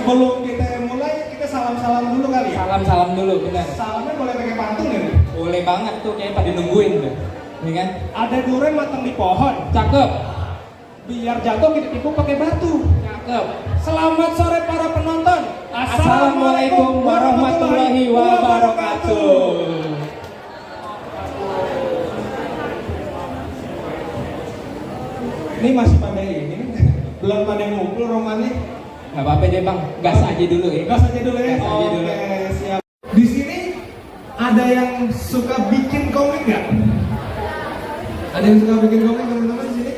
sebelum kita mulai, kita salam-salam dulu kali ya? Salam-salam dulu, benar. Salamnya boleh pakai pantun ya? Boleh banget tuh, kayak pada nungguin tuh. Ini kan? Ada durian matang di pohon. Cakep. Biar jatuh kita tipu pakai batu. Cakep. Selamat sore para penonton. Assalamualaikum warahmatullahi wabarakatuh. Ini masih pada ini, belum pada ngumpul romannya. Gak apa-apa deh bang, gas aja dulu ya. Gas aja dulu ya. Gas aja dulu. Oke, siap. Di sini ada yang suka bikin komik nggak? Ada yang suka bikin komik teman-teman di sini?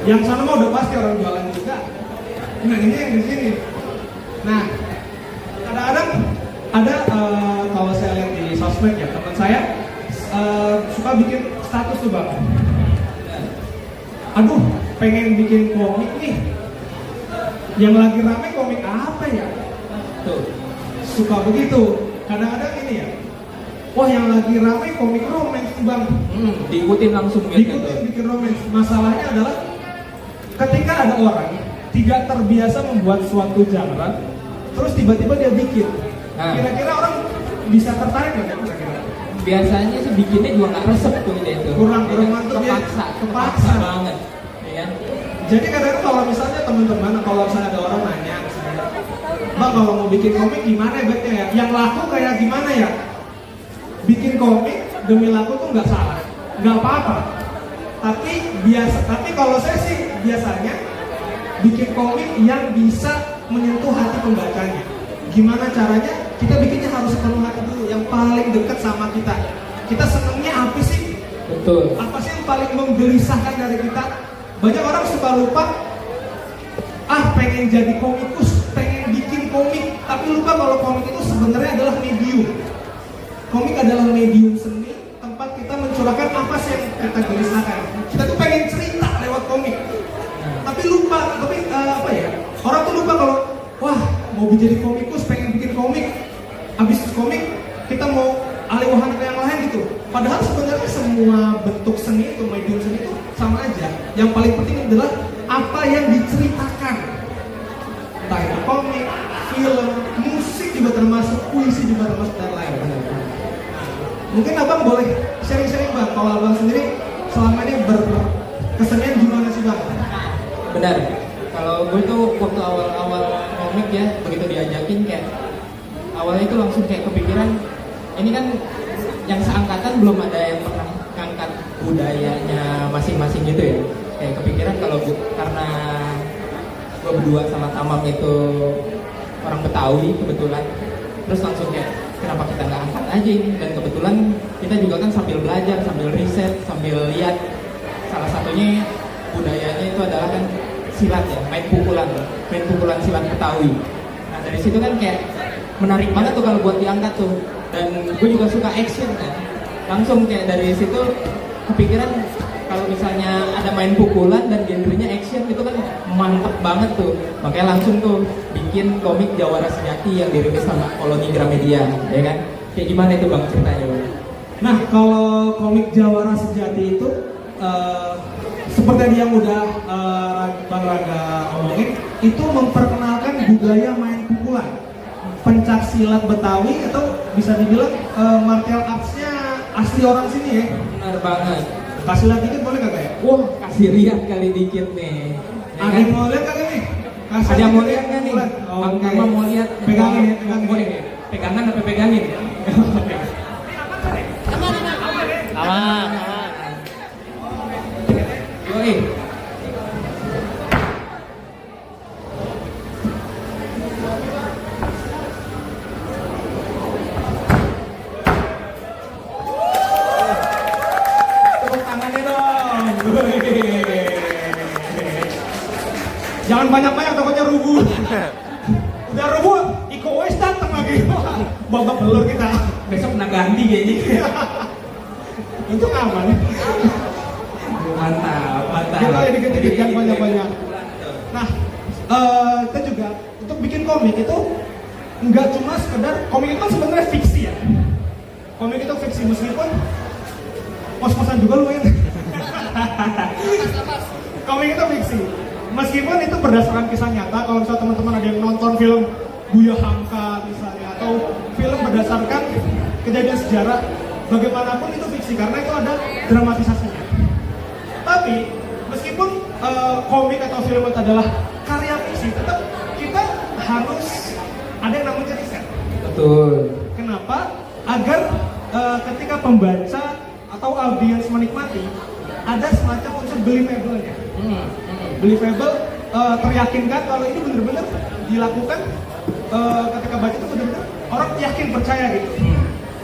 Yang sana mah udah pasti orang jualan juga. Nah ini yang di sini. Nah kadang-kadang ada kalau saya lihat di sosmed ya teman saya suka bikin status tuh bang. Aduh, pengen bikin komik nih. Yang lagi rame komik apa ya? Tuh, suka begitu. Kadang-kadang ini ya. Wah, yang lagi rame komik romance tuh bang. Diikutin langsung gitu. Diikutin bikin romance. Masalahnya adalah ketika ada orang tidak terbiasa membuat suatu genre, terus tiba-tiba dia bikin. Nah. Kira-kira orang bisa tertarik nggak kira-kira? Biasanya sih bikinnya juga nggak resep tuh dia itu. Kurang mantap ya. Kepaksa banget. Ya. Jadi kadang kalau misalnya teman-teman, kalau misalnya ada orang nanya, misalnya, Bang kalau mau bikin komik gimana ya baiknya ya? Yang laku kayak gimana ya? Bikin komik demi laku tuh nggak salah, nggak apa-apa. Tapi kalau saya sih biasanya bikin komik yang bisa menyentuh hati pembacanya. Gimana caranya? Kita bikinnya harus sepenuh hati dulu, yang paling dekat sama kita. Kita senengnya apa sih? Betul. Apa sih yang paling menggelisahkan dari kita? Banyak orang suka lupa, pengen jadi komikus, pengen bikin komik, tapi lupa kalau komik itu sebenarnya adalah medium. Komik adalah medium seni, tempat kita mencurahkan apa sih yang kita gelisahkan. Kita tuh pengen cerita lewat komik, tapi lupa, orang tuh lupa kalau, wah mau jadi komikus, pengen bikin komik, habis komik kita mau alih wahana ke yang lain gitu. Padahal sebenarnya semua bentuk seni itu, medium seni itu sama aja. Yang paling penting adalah apa yang diceritakan. Entah itu komik, film, musik juga termasuk, puisi juga termasuk, dan lain. Mungkin abang boleh sharing-sharing bang, kalau abang sendiri selama ini berkesenian gimana sih bang? Benar. Kalau gue tuh waktu awal-awal komik ya, begitu diajakin kayak awalnya itu langsung kayak kepikiran, ini kan yang seangkatan belum ada yang pernah ngangkat budayanya masing-masing gitu ya. Kayak kepikiran kalau karena gue berdua sama Tamam itu orang Betawi kebetulan, terus langsung kayak kenapa kita nggak angkat aja ini. Dan kebetulan kita juga kan sambil belajar, sambil riset, sambil lihat, salah satunya budayanya itu adalah kan silat ya, main pukulan silat Betawi. Nah dari situ kan kayak menarik banget tuh kalau buat diangkat tuh. Dan gue juga suka action kan, langsung kayak dari situ kepikiran kalau misalnya ada main pukulan dan genrenya action itu kan mantep banget tuh. Makanya langsung tuh bikin komik Jawara Sejati yang dirilis sama Koloni Gramedia, ya kan? Kayak gimana itu bang ceritanya bang? Nah kalau komik Jawara Sejati itu seperti yang udah Bang Raga omongin, itu memperkenalkan budaya main pukulan, pencak silat Betawi, atau bisa dibilang martial arts-nya asli orang sini ya. Benar banget. Kasih lihat dikit boleh kagak ya? Wah, kasih lihat kali dikit nih. Ya Ada kan? yang mau lihat kagak nih? Ada yang mau lihat kan nih? Bang Oke. Mama mau lihat? Pegangin ya, pegangin. Boleh. Pegangan apa pegangin? Aman. Yoi. Tepuk tangannya dong. Jangan banyak-banyak takutnya rubuh. Udah rubuh, Iko Uwais datang lagi. Babak belur kita. Besok nak ganti kayaknya. Itu aman. Mantap. Kita ya dikit-dikit, jangan banyak-banyak. Nah, kita juga untuk bikin komik itu nggak cuma sekedar, komik itu kan sebenarnya fiksi ya. Komik itu fiksi meskipun pos-posan juga lumayan. Komik itu fiksi. meskipun itu berdasarkan kisah nyata, kalau misalnya teman-teman ada yang nonton film Buya Hamka misalnya, atau film berdasarkan kejadian sejarah, bagaimanapun itu fiksi karena itu ada dramatisasinya. Tapi meskipun komik atau film itu adalah karya fiksi, tetap kita harus ada yang namanya riset. Betul. Kenapa? Agar ketika pembaca atau audiens menikmati, ada semacam unsur believable-nya. Believable, teryakinkan kalau ini benar-benar dilakukan, ketika baca itu benar-benar orang yakin percaya gitu.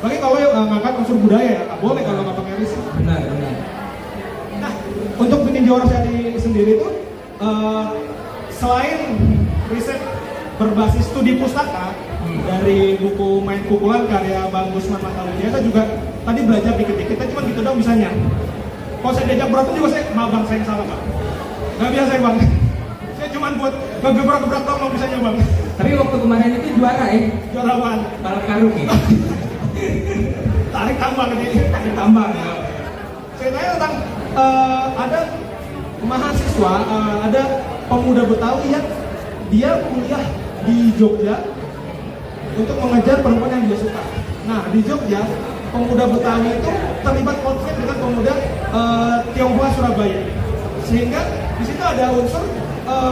Bagi kalau ngangkat unsur budaya ya, nggak boleh kalau nggak pakai riset. Benar. Nah, untuk bikin Jawara Sehati sendiri itu, selain riset berbasis studi pustaka dari buku Main Pukulan karya Bang Gusman Matawijaya, saya juga tadi belajar dikit-dikit, cuma gitu dong bisanya. Kalau saya diajak berantem juga saya, maaf bang, saya yang salah bang. Gak biasa ya bang. Saya cuma buat ngegebrak-gebrak doang bisanya bang. Tapi waktu kemarin itu juara ya? Juara apaan? Balap karung ya? Tarik tambang ini. Tarik tambang. Saya tanya tentang ada mahasiswa, ada pemuda Betawi yang dia kuliah di Jogja untuk mengejar perempuan yang dia suka. Nah di Jogja, pemuda Betawi itu terlibat konflik dengan pemuda Tionghoa Surabaya, sehingga di situ ada unsur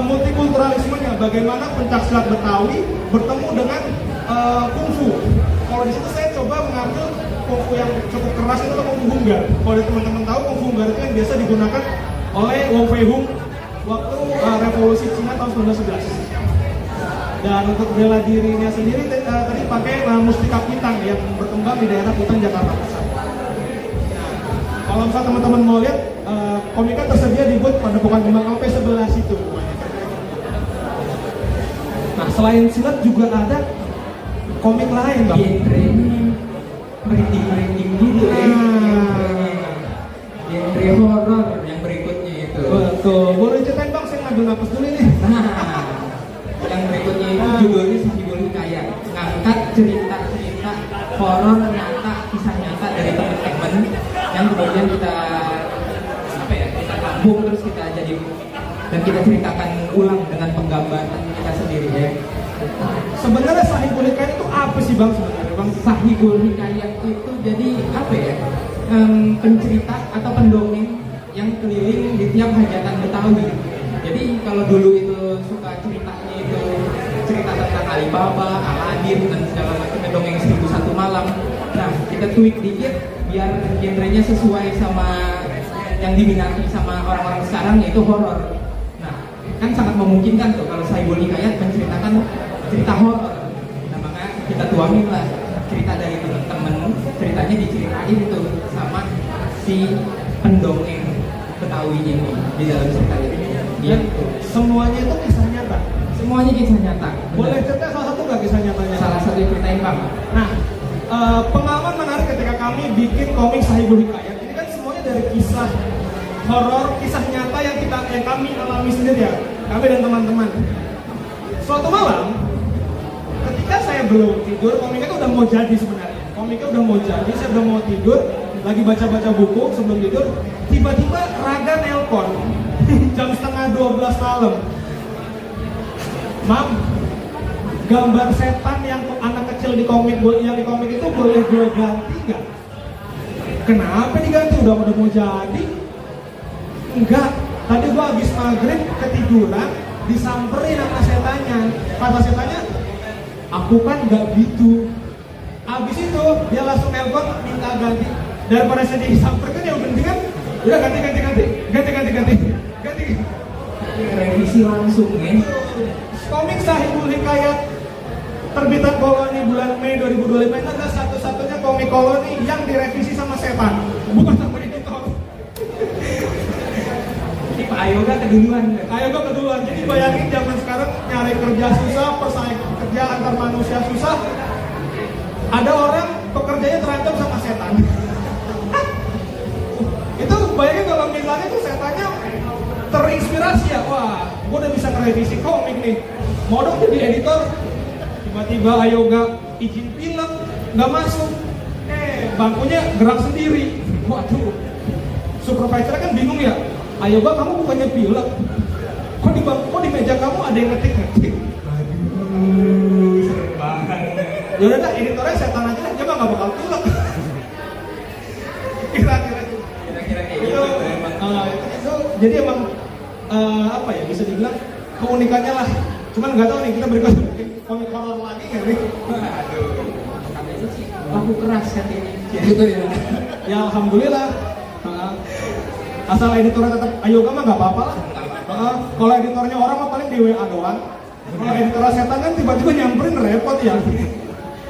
multikulturalismenya. Bagaimana pencaksilat Betawi bertemu dengan kungfu. Kalau di situ saya coba mengambil kungfu yang cukup keras itu kungfu Hunggar. Kalau teman-teman tahu kungfu Hunggar itu yang biasa digunakan oleh Wong Fei Hung waktu revolusi Cina tahun 1911. Dan untuk bela dirinya sendiri tadi pakai mustika Kuitang yang berkembang di daerah Kuitang Jakarta Pusat. Nah, kalau misalnya teman-teman mau lihat, komika tersedia di booth pada Padepokan Kembang Api sebelah situ. Nah, selain silat juga ada komik lain, Bang. Genrenya merinding-merinding gitu ya. Genre horor yang berikutnya itu. Betul. Boleh ceritain Bang, saya ngambil napas dulu nih. Nah, yang berikutnya itu judulnya Sahibul Hikayat, ngangkat cerita-cerita horor nyata, kisah nyata dari teman-teman yang kemudian kita kita tampung terus kita jadi dan kita ceritakan ulang dengan penggambaran kita sendiri ya. Sebenarnya Sahibul Hikayat itu apa sih Bang sebenarnya Bang? Sahibul Hikayat itu jadi apa ya? Pencerita atau pendongeng yang keliling di tiap hajatan Betawi. Jadi kalau dulu itu suka ceritanya itu cerita tentang Alibaba, Aladin dan segala macam dongeng 1001 malam. Nah, kita tweak dikit biar genrenya sesuai sama yang diminati sama orang-orang sekarang, yaitu horor. Nah, kan sangat memungkinkan tuh kalau Sahibul Hikayat menceritakan cerita horor. Nah, maka kita tuangin lah cerita dari teman-teman, ceritanya diceritain tuh sama si pendongeng Betawi ini di dalam cerita ini. Gitu. Semuanya itu kisah nyata. Semuanya kisah nyata. Boleh cerita salah satu nggak kisah nyatanya? Salah satu yang ceritain Bang. Nah, pengalaman menarik ketika kami bikin komik Sahibul Hikayat. Ini kan semuanya dari kisah horor, kisah nyata yang kami alami sendiri ya, kami dan teman-teman. Suatu malam, ketika saya belum tidur, komiknya itu udah mau jadi sebenarnya. Komiknya udah mau jadi, saya udah mau tidur, lagi baca-baca buku sebelum tidur, tiba-tiba Raga nelpon jam setengah 12 malam. Mam, gambar setan yang anak kecil di komik itu boleh gue ganti nggak? Kenapa diganti? Udah mau jadi? Enggak. Tadi gue habis maghrib ketiduran, disamperin sama setannya. Kata setannya, aku kan nggak gitu. Abis itu dia langsung nelpon minta ganti. Daripada saya disamperin ya mendingan udah ganti. Revisi langsung ya. Komik Sahibul Hikayat terbitan Koloni bulan Mei 2025 itu adalah satu-satunya komik Koloni yang direvisi sama setan, bukan sama editor. Ini Pak Ayoga keduluan. Ayoga keduluan. Jadi bayangin zaman sekarang nyari kerja susah, persaing kerja antar manusia susah. Ada orang pekerjanya terancam sama setan. Itu bayangin kalau misalnya tuh setannya terinspirasi ya, wah, gue udah bisa ngerevisi komik nih, mau dong jadi editor. Tiba-tiba Ayoga izin film, nggak masuk, bangkunya gerak sendiri. Waduh, supervisor kan bingung ya, Ayoga kamu bukannya pilek, kok di meja kamu ada yang ngetik. Aduh, serem banget. Ya udah dah, editornya setan aja lah, dia mah nggak bakal tulak. Kira-kira kayak itu, itu jadi emang apa ya, bisa dibilang keunikannya lah. Cuman nggak tahu nih, kita berikut bikin komik horor lagi nggak nih? Aduh, katanya sih laku keras katanya. Gitu ya. Ya alhamdulillah. Asal editornya tetap ayo mah nggak apa-apa lah. Kalau editornya orang mah paling di WA doang. Kalau editornya setan kan tiba-tiba nyamperin repot ya.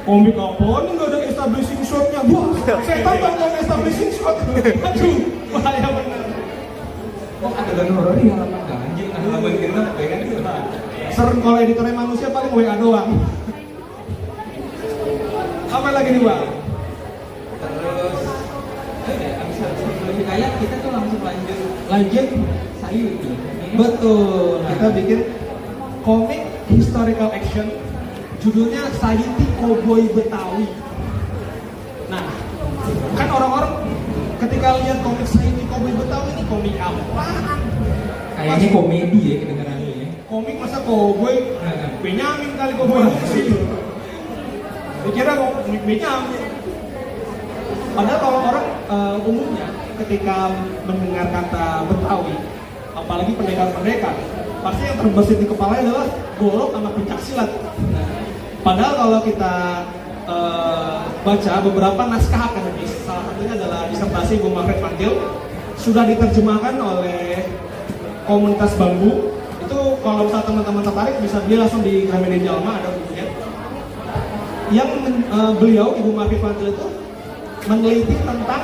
Komik apa nih nggak ada establishing shotnya? Wah, setan tanpa establishing shot. Aduh, bahaya bener. Kok ada dan horor di halaman anjing, halaman kita pengen itu. Serem kalau editornya manusia paling WA doang. Apa lagi nih Bang? Terus abis lebih kaya kita tuh langsung lanjut Sayuti. Betul, kita bikin komik historical action judulnya Sayuti Cowboy Betawi. Nah, kan orang-orang ketika lihat komik Sayuti Cowboy Betawi ini komik apaan? Kayaknya komedi ya kedengarannya ya. Komik masa cowboy? Benyamin kali cowboy sih. Dikira komik Benyamin. Padahal kalau orang umumnya ketika mendengar kata Betawi, apalagi pendekar-pendekar, pasti yang terbesit di kepalanya adalah golok sama pencak silat. Padahal kalau kita baca beberapa naskah akademis, salah satunya adalah disertasi Ibu Margaret Mantil, sudah diterjemahkan oleh komunitas Bambu. Itu kalau misalnya teman-teman tertarik bisa beli langsung di Gramedia Jalma, ada bukunya. Yang beliau Ibu Margaret Mantil itu meneliti tentang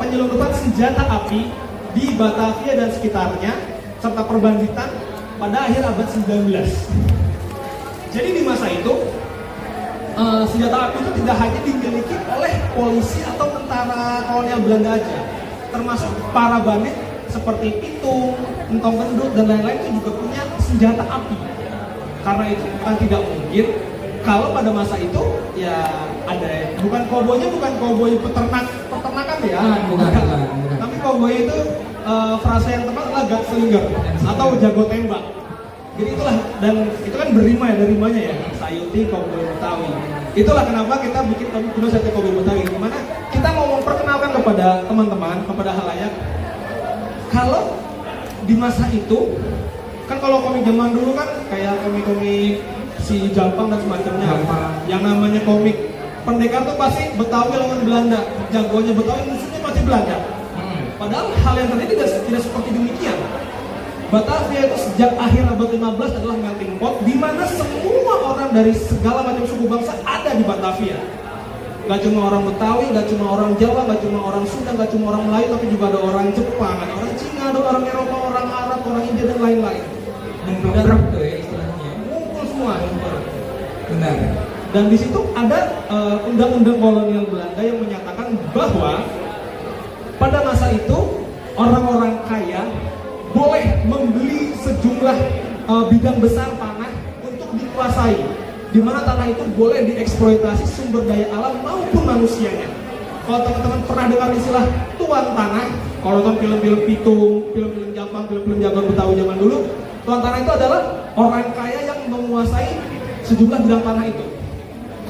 penyelundupan senjata api di Batavia dan sekitarnya serta perbanditan pada akhir abad 19. Jadi di masa itu senjata api itu tidak hanya dimiliki oleh polisi atau tentara kolonial Belanda aja, termasuk para bandit seperti pitung, entong gendut dan lain-lain itu juga punya senjata api. Karena itu kan tidak mungkin kalau pada masa itu ya ada bukan koboi peternakan ya, bukan. Tapi koboi itu frasa yang tepat adalah gunslinger atau jago tembak. Jadi itulah, dan itu kan berima ya, dari rimanya ya, Sayuti Cowboy Betawi. Itulah kenapa kita bikin judul Sayuti Cowboy Betawi, dimana kita mau memperkenalkan kepada teman-teman, kepada halayak, kalau di masa itu kan kalau komik zaman dulu kan kayak komik-komik si Jampang dan semacamnya, yang namanya komik pendekar tuh pasti Betawi lawan Belanda, jagonya Betawi, musuhnya pasti Belanda. Padahal hal yang terjadi tidak seperti demikian. Batavia itu sejak akhir abad 15 adalah melting pot di mana semua orang dari segala macam suku bangsa ada di Batavia. Gak cuma orang Betawi, gak cuma orang Jawa, gak cuma orang Sunda, gak cuma orang Melayu, tapi juga ada orang Jepang, ada orang Cina, ada orang Eropa, orang Arab, orang India dan lain-lain. Ngumpul tuh ya istilahnya. Ngumpul semua. Benar. Dan di situ ada undang-undang kolonial Belanda yang menyatakan bahwa pada masa itu orang-orang kaya boleh membeli sejumlah bidang besar tanah untuk dikuasai, di mana tanah itu boleh dieksploitasi sumber daya alam maupun manusianya. Kalau teman-teman pernah dengar istilah tuan tanah, kalau nonton film-film Pitung, film-film Jampang, film-film jagoan Betawi zaman dulu, tuan tanah itu adalah orang kaya yang menguasai sejumlah bidang tanah itu.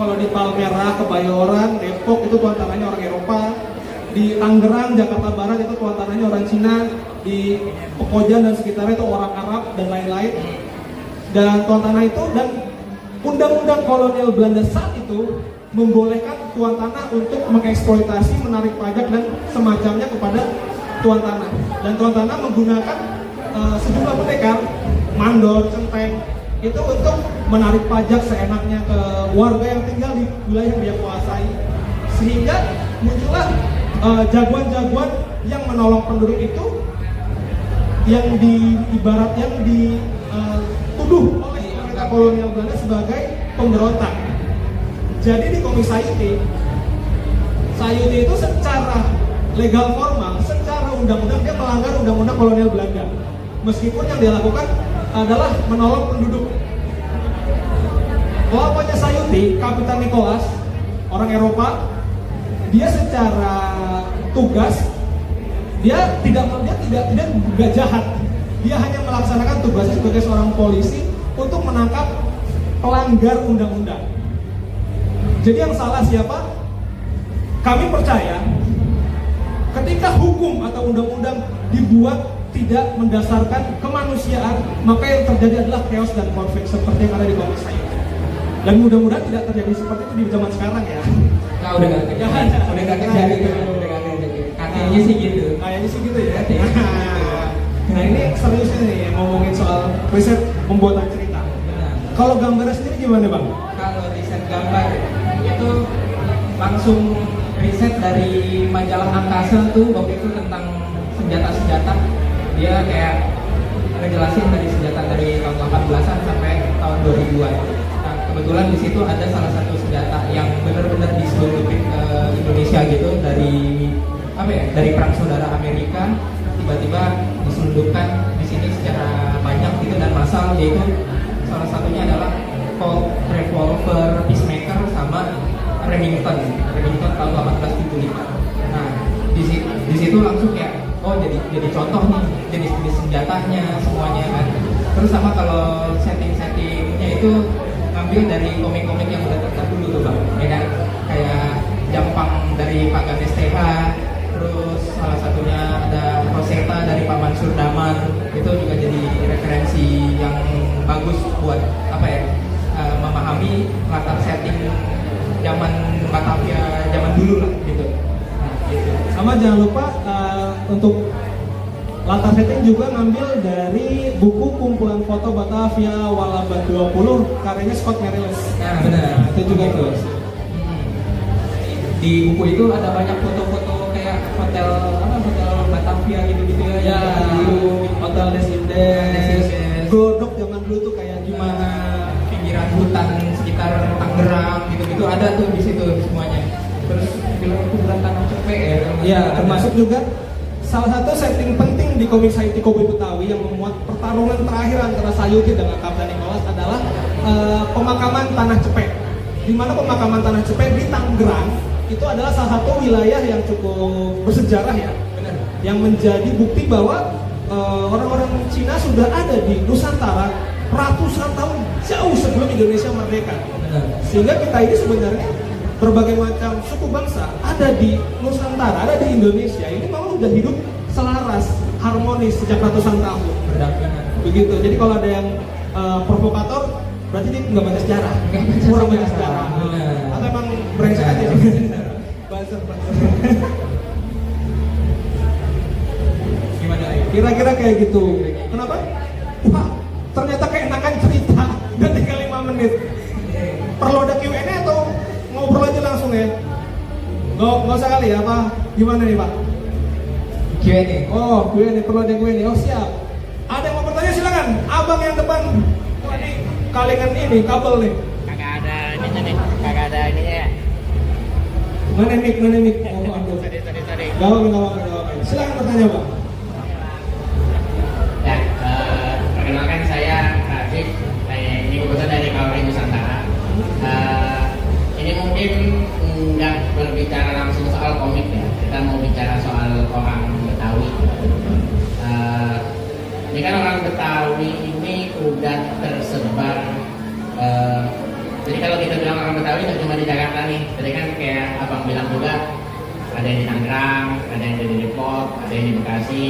Kalau di Palmerah, Kebayoran, Depok itu tuan tanahnya orang Eropa. Di Tangerang, Jakarta Barat itu tuan tanahnya orang Cina. Di Pekojan dan sekitarnya itu orang Arab dan lain-lain. Dan tuan tanah itu, dan undang-undang kolonial Belanda saat itu membolehkan tuan tanah untuk mengeksploitasi, menarik pajak dan semacamnya kepada tuan tanah. Dan tuan tanah menggunakan sejumlah pendekar, mandor, centeng, itu untuk menarik pajak seenaknya ke warga yang tinggal di wilayah yang dia kuasai. Sehingga muncullah jagoan-jagoan yang menolong penduduk itu, yang dituduh oleh pemerintah kolonial Belanda sebagai pemberontak. Jadi di komik Sayuti itu secara legal formal, secara undang-undang dia melanggar undang-undang kolonial Belanda. Meskipun yang dia lakukan adalah menolong penduduk. Lawannya Sayuti, Kapitan Nicholas, orang Eropa, dia secara tugas dia tidak jahat, Dia hanya melaksanakan tugasnya sebagai seorang polisi untuk menangkap pelanggar undang-undang. Jadi yang salah siapa? Kami percaya ketika hukum atau undang-undang dibuat tidak mendasarkan kemanusiaan, maka yang terjadi adalah chaos dan konflik seperti yang ada di komik saya. Dan mudah-mudahan tidak terjadi seperti itu di zaman sekarang ya. Nah, udah gak kejadian, udah gak kejadian, udah gak kejadian. Katanya sih gitu. Kayaknya sih gitu ya. Nah ini seriusnya nih ngomongin soal riset pembuatan cerita. Kalau gambarnya sendiri gimana bang? Kalau riset gambar itu langsung riset dari majalah angkasa tuh waktu itu tentang senjata-senjata. Dia kayak ngejelasin dari senjata dari tahun 18-an sampai tahun 2000-an. Nah kebetulan di situ ada salah satu senjata yang benar-benar diselundupin ke Indonesia gitu dari apa ya? Dari perang saudara Amerika tiba-tiba diselundupkan di sini secara banyak gitu dan massal, yaitu salah satunya adalah Colt revolver Peacemaker sama Remington tahun 1875. Nah di situ langsung kayak oh jadi contoh nih jenis-jenis senjatanya semuanya kan. Terus sama kalau setting-settingnya itu ngambil dari komik-komik yang udah terdahulu tuh bang, ya kan, kayak Jampang dari Pak Ganes TH, terus salah satunya ada Rosetta dari Pak Mansur Daman. Itu juga jadi referensi yang bagus buat apa ya, memahami latar setting zaman Batavia zaman dulu lah gitu. Nah, gitu. Sama jangan lupa untuk latar setting juga ngambil dari buku kumpulan foto Batavia Walabad 20 karyanya Scott Mariles. Nah benar, Nah, itu juga tuh. Di buku itu ada banyak foto-foto kayak hotel Batavia gitu-gitu ya. Ya, Dulu Hotel Desindes, Glodok zaman dulu tuh kayak gimana pinggiran hutan sekitar Tangerang gitu-gitu ada tuh di situ semuanya. Terus film kuburan tanah cepek ya. Ya, Ada. termasuk juga salah satu setting penting di komik Sayuti Cowboy Betawi yang memuat pertarungan terakhir antara Sayuti dengan Kapten Nicholas adalah pemakaman Tanah Cepek. Di mana pemakaman Tanah Cepek di Tangerang itu adalah salah satu wilayah yang cukup bersejarah ya, benar. Yang menjadi bukti bahwa orang-orang Cina sudah ada di Nusantara ratusan tahun jauh sebelum Indonesia merdeka. Benar. Sehingga kita ini sebenarnya berbagai macam suku bangsa ada di Nusantara, ada di Indonesia. Ini memang udah hidup selaras, harmonis sejak ratusan tahun. Berdampingan. Begitu. Jadi kalau ada yang provokator, berarti dia nggak baca sejarah, kurang baca sejarah. Atau emang brengsek aja. Buzzer. Gimana lagi? Kira-kira kayak gitu. Kenapa? Wah, ternyata keenakan cerita. Dan tinggal 5 menit. Perlu ada Q&A atau ngobrol aja langsung ya? Nggak usah kali ya, apa? Gimana nih Pak? Q&A. Oh, Q&A, perlu ada Q&A. Oh siap. Ada yang mau bertanya silakan. Abang yang depan. Wah ini kalengan ini, kabel nih. Kagak ada ininya nih, kagak ada ininya ya. Mana mic? Oh, aduh. Sorry. Gak apa-apa. Silakan bertanya Pak. Ya, perkenalkan saya Rajiv. Ini kebetulan dari Kauri Nusantara. Ini mungkin nggak berbicara langsung soal komik ya. Kita mau bicara soal orang Betawi. Ini kan orang Betawi ini udah tersebar. Jadi kalau kita bilang orang Betawi nggak cuma di Jakarta nih. Tadi kan kayak abang bilang juga ada yang di Tangerang, ada yang di Depok, ada yang di Bekasi.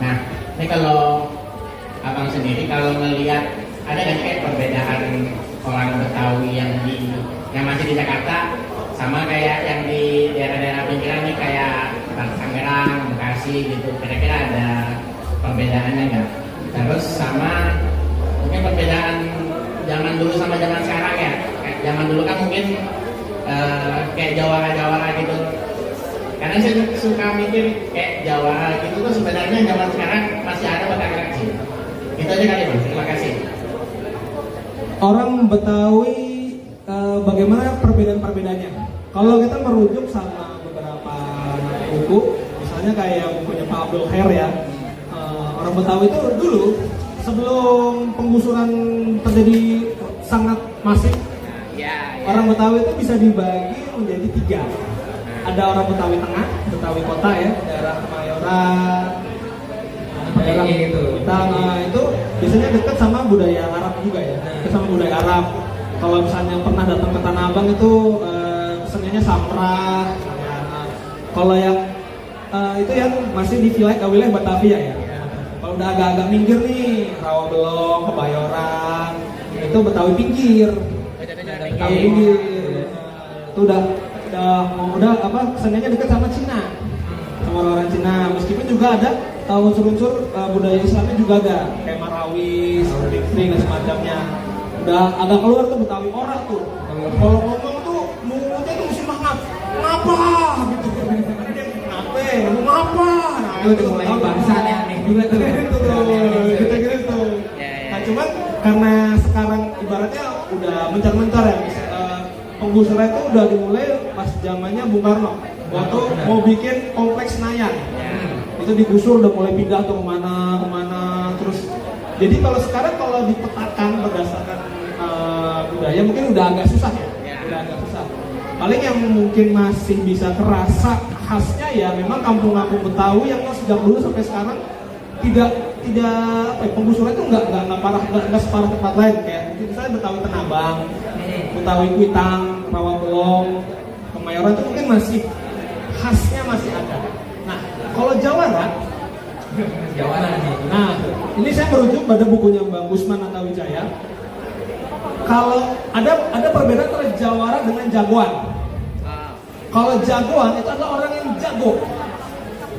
Nah, ini kalau abang sendiri kalau melihat ada nggak kayak perbedaan orang Betawi yang masih di Jakarta sama kayak yang di daerah-daerah pinggiran nih kayak Tangerang, Bekasi gitu. Kira-kira ada perbedaannya nggak? Terus sama mungkin perbedaan zaman dulu sama zaman sekarang ya. Kayak zaman dulu kan mungkin kayak jawara-jawara gitu. Karena saya suka mikir kayak jawara gitu tuh sebenarnya zaman sekarang masih ada bakal kecil. Itu aja kali Bang. Terima kasih. Orang Betawi bagaimana perbedaan-perbedaannya? Kalau kita merujuk sama beberapa buku, misalnya kayak bukunya Pak Abdul Khair ya, orang Betawi itu dulu sebelum penggusuran terjadi sangat masif, orang Betawi itu bisa dibagi menjadi 3. Ada orang Betawi Tengah, Betawi Kota ya, daerah Kemayoran, Kayak gitu. Nah, itu biasanya dekat sama budaya Arab juga ya, dekat sama budaya Arab. Kalau misalnya pernah datang ke Tanah Abang itu senangnya samrah. Kalau yang itu yang masih di wilayah Batavia ya. Kalau udah agak-agak minggir nih, Rawabelong, Kebayoran, itu Betawi pinggir. Betawi pinggir. Itu udah apa? Senangnya dekat sama Cina. Sama orang Cina, meskipun juga ada unsur-unsur budaya Islamnya juga ada, kayak Marawis, Fikri dan semacamnya. Udah agak keluar tuh Betawi orang tuh. Kalau ngomong tuh mulutnya tuh mesti ngapa gitu. Ngomong apa? Nah, Itu udah mulai bangsa aneh juga tuh. Kita gitu. Nah, cuman karena sekarang ibaratnya udah mencar-mencar ya. Penggusuran itu udah dimulai pas zamannya Bung Karno. Waktu mau bikin kompleks Senayan, itu digusur udah mulai pindah tuh kemana terus. Jadi kalau sekarang kalau dipetakan berdasarkan budaya mungkin udah agak susah ya, udah agak susah. Paling yang mungkin masih bisa kerasa khasnya ya memang kampung-kampung Betawi yang sejak dulu sampai sekarang tidak penggusuran itu nggak parah, nggak separah tempat lain kayak misalnya Betawi Tenabang, Betawi Kuitang, Rawabelong, Kemayoran itu mungkin masih khasnya masih ada. Nah, kalau Jawara nih. Nah, ini saya merujuk pada bukunya Bang Gusman Attawijaya. Kalau ada perbedaan antara Jawara dengan jagoan. Kalau jagoan itu adalah orang yang jago,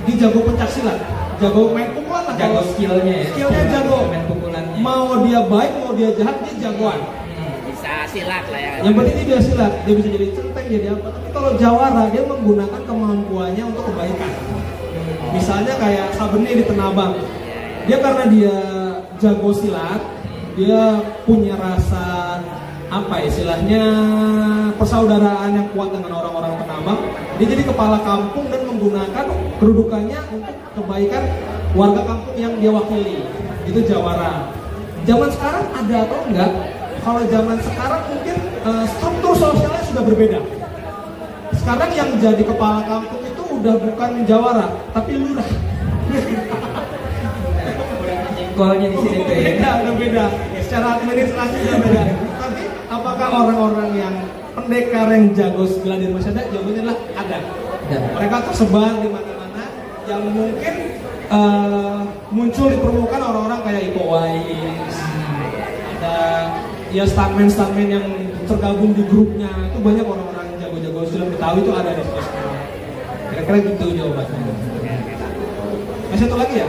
di jago pencaksilat, jago main pukulan lah. Jago skillnya jago. Main pukulannya. Mau dia baik, mau dia jahat, dia jagoan. Bisa silat lah ya. Yang penting dia silat, dia bisa jadi centeng, jadi apa. Tapi kalau Jawara dia menggunakan kemampuannya untuk kebaikan. Misalnya kayak Sabeni di Tenabang, dia karena dia jago silat, dia punya rasa apa istilahnya persaudaraan yang kuat dengan orang-orang Tenabang. Dia jadi kepala kampung dan menggunakan kedudukannya untuk kebaikan warga kampung yang dia wakili. Itu Jawara. Zaman sekarang ada atau enggak? Kalau zaman sekarang mungkin struktur sosialnya sudah berbeda. Sekarang yang jadi kepala kampung itu udah bukan Jawara, tapi lurah. Jengkolnya di sini tuh ya. Udah beda. Secara administrasi udah beda. Tapi apakah orang-orang yang pendekar yang jago bela-diri masih ada? Jawabannya adalah ada. Mereka tersebar di mana-mana yang mungkin muncul di permukaan orang-orang kayak Iko Uwais. Ada ya stuntman yang tergabung di grupnya. Itu banyak orang-orang jago-jago silat Betawi itu ada di situ. Kira-kira gitu jawabannya. Masih satu lagi ya?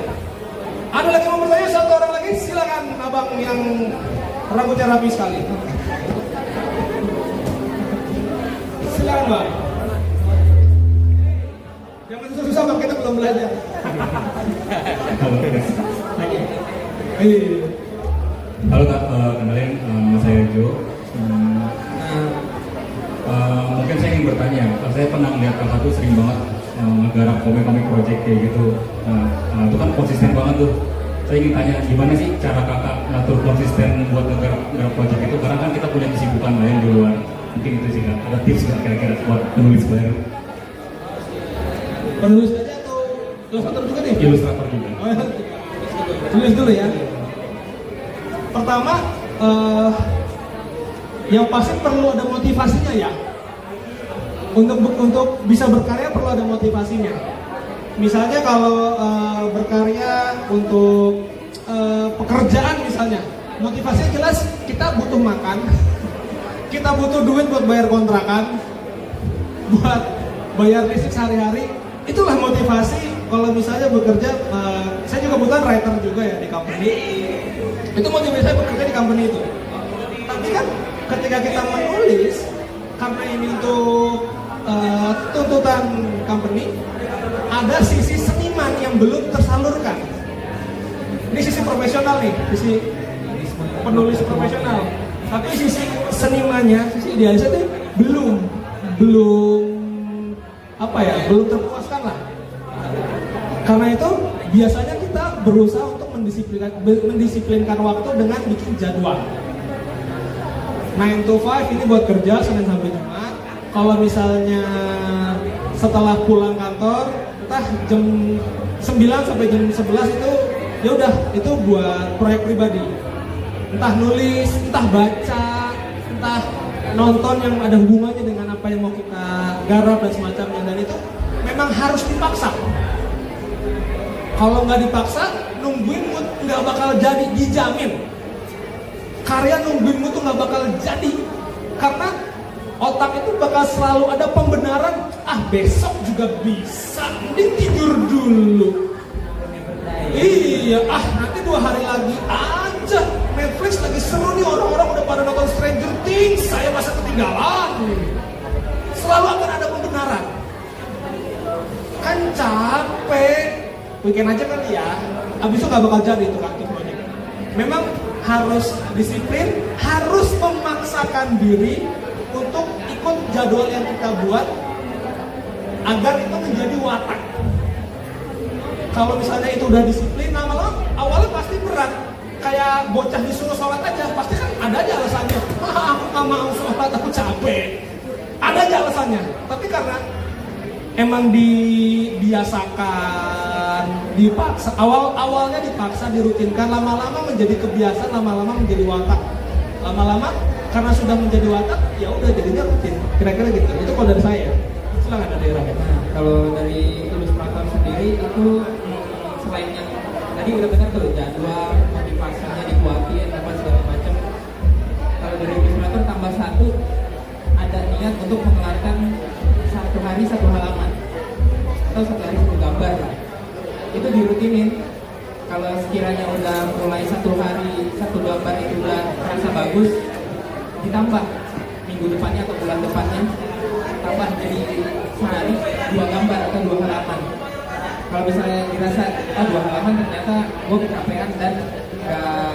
Ada lagi yang mau bertanya? Satu orang lagi? Silakan abang yang rambutnya rapi sekali. Silakan bang. Jangan susah-susah bang, kita belum belajar. Halo Kak, kenalin nama saya Jo. Mungkin saya ingin bertanya, saya pernah melihat Kakak tuh sering banget ngegarap komik-komik project kayak gitu. Itu kan konsisten banget tuh. Saya ingin tanya, gimana sih cara Kakak ngatur konsisten buat ngegarap project itu? Karena kan kita punya kesibukan lain di luar. Mungkin itu sih Kak, ada tips nggak kira-kira buat penulis baru? Penulis aja atau ilustrator juga nih? Ilustrator juga. Oh, ya. Tulis dulu ya. Pertama, yang pasti perlu ada motivasinya ya. Untuk bisa berkarya perlu ada motivasinya. Misalnya kalau berkarya untuk pekerjaan misalnya, motivasinya jelas kita butuh makan, kita butuh duit buat bayar kontrakan, buat bayar listrik sehari-hari. Itulah motivasi. Kalau misalnya bekerja, saya juga kebetulan writer juga ya di company. Itu motivasi saya bekerja di company itu. Tapi kan ketika kita menulis, karena ini untuk tuntutan company, ada sisi seniman yang belum tersalurkan. Ini sisi profesional nih, sisi penulis profesional. Tapi sisi senimannya, sisi idealisnya itu belum terpuaskan lah. Karena itu biasanya kita berusaha untuk mendisiplinkan waktu dengan bikin jadwal. 9 to 5 ini buat kerja Senin sampai Jumat. Kalau misalnya setelah pulang kantor, entah jam 9 sampai jam 11 itu ya udah itu buat proyek pribadi. Entah nulis, entah baca, entah nonton yang ada hubungannya dengan apa yang mau kita garap dan semacamnya, dan itu memang harus dipaksa. Kalau nggak dipaksa, nungguin mood nggak bakal jadi, dijamin. Karya nungguin mood tuh nggak bakal jadi, karena otak itu bakal selalu ada pembenaran. Besok juga bisa, mending tidur dulu. Iya, nanti 2 hari lagi aja. Netflix lagi seru nih, orang-orang udah pada nonton Stranger Things, saya masa ketinggalan. Selalu akan ada pembenaran. Kan capek, weekend aja kali ya. Abis itu gak bakal jadi itu kartu proyek. Memang harus disiplin, harus memaksakan diri untuk ikut jadwal yang kita buat agar itu menjadi watak. Kalau misalnya itu udah disiplin, lama-lama awalnya pasti berat. Kayak bocah disuruh sholat aja, pasti kan ada aja alasannya. Aku gak mau sholat, aku capek. Ada aja alasannya. Tapi karena emang dibiasakan, dipaksa, awalnya dipaksa, dirutinkan, lama-lama menjadi kebiasaan, lama-lama menjadi watak. Lama-lama karena sudah menjadi watak, ya udah jadinya rutin. Kira-kira gitu. Itu kalau dari saya. Silakan dari Rakyat. Nah, kalau dari ilustrator sendiri itu selain yang tadi udah benar tuh jadwal, motivasinya dikuatin apa segala macam. Kalau dari ilustrator tambah satu, ada niat untuk mengeluarkan 1 hari 1 halaman atau 1 hari 1 gambar lah. Itu dirutinin. Kalau sekiranya udah mulai 1 hari 1 gambar itu udah terasa bagus, ditambah minggu depannya atau bulan depannya tambah jadi sehari 2 gambar atau 2 halaman. Kalau misalnya dirasa 2 halaman ternyata gue kecapean dan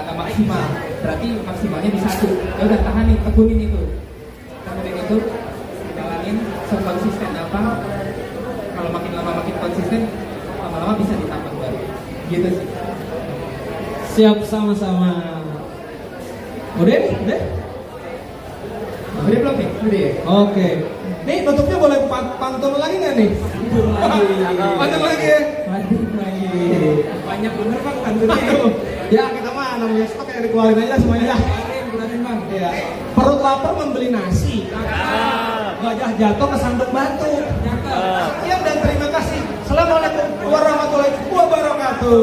gak maksimal, berarti maksimalnya di 1. Ya udah tahanin, tekunin itu jalanin sekonsisten apa. Kalau makin lama makin konsisten, lama-lama bisa ditambah baru gitu sih. Siap, sama-sama. Udah? Udah belum nih? Udah ya? Oke. Nih nutupnya boleh pantun lagi nggak nih? Pantun lagi ya? Pantun lagi. Banyak bener bang pantunnya. Ya kita mah namanya stok ya, dikeluarin aja semuanya. Keluarin bang. Iya. Perut lapar membeli nasi. Gajah jatuh ke sanduk batu. Sekian dan terima kasih. Assalamualaikum warahmatullahi wabarakatuh.